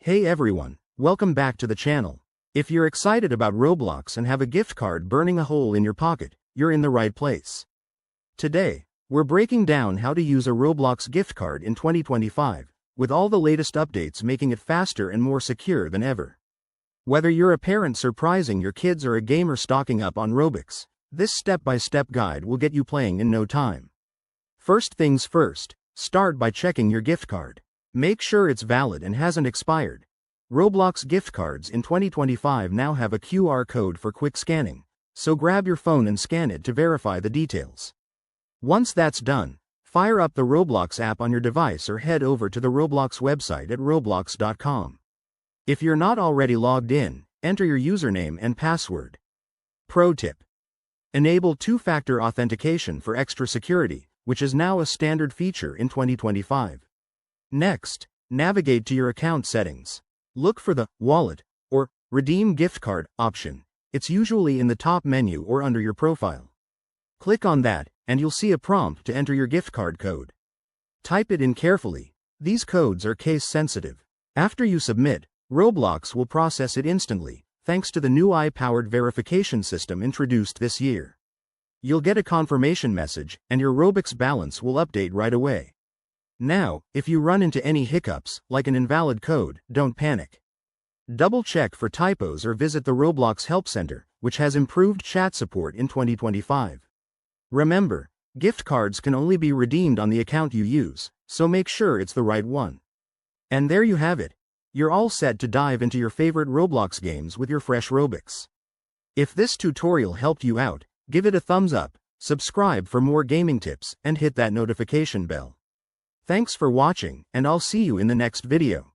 Hey everyone, welcome back to the channel. If you're excited about Roblox and have a gift card burning a hole in your pocket, you're in the right place. Today, we're breaking down how to use a Roblox gift card in 2025, with all the latest updates making it faster and more secure than ever. Whether you're a parent surprising your kids or a gamer stocking up on Robux, this step-by-step guide will get you playing in no time. First things first, start by checking your gift card. Make sure it's valid and hasn't expired. Roblox gift cards in 2025 now have a QR code for quick scanning, so grab your phone and scan it to verify the details. Once that's done, fire up the Roblox app on your device or head over to the Roblox website at roblox.com. If you're not already logged in, enter your username and password. Pro tip: enable two-factor authentication for extra security, which is now a standard feature in 2025. Next, navigate to your account settings. Look for the Wallet or Redeem Gift Card option. It's usually in the top menu or under your profile. Click on that, and you'll see a prompt to enter your gift card code. Type it in carefully. These codes are case sensitive. After you submit, Roblox will process it instantly, thanks to the new AI-powered verification system introduced this year. You'll get a confirmation message, and your Robux balance will update right away. Now, if you run into any hiccups, like an invalid code, don't panic. Double-check for typos or visit the Roblox Help Center, which has improved chat support in 2025. Remember, gift cards can only be redeemed on the account you use, so make sure it's the right one. And there you have it. You're all set to dive into your favorite Roblox games with your fresh Robux. If this tutorial helped you out, give it a thumbs up, subscribe for more gaming tips, and hit that notification bell. Thanks for watching, and I'll see you in the next video.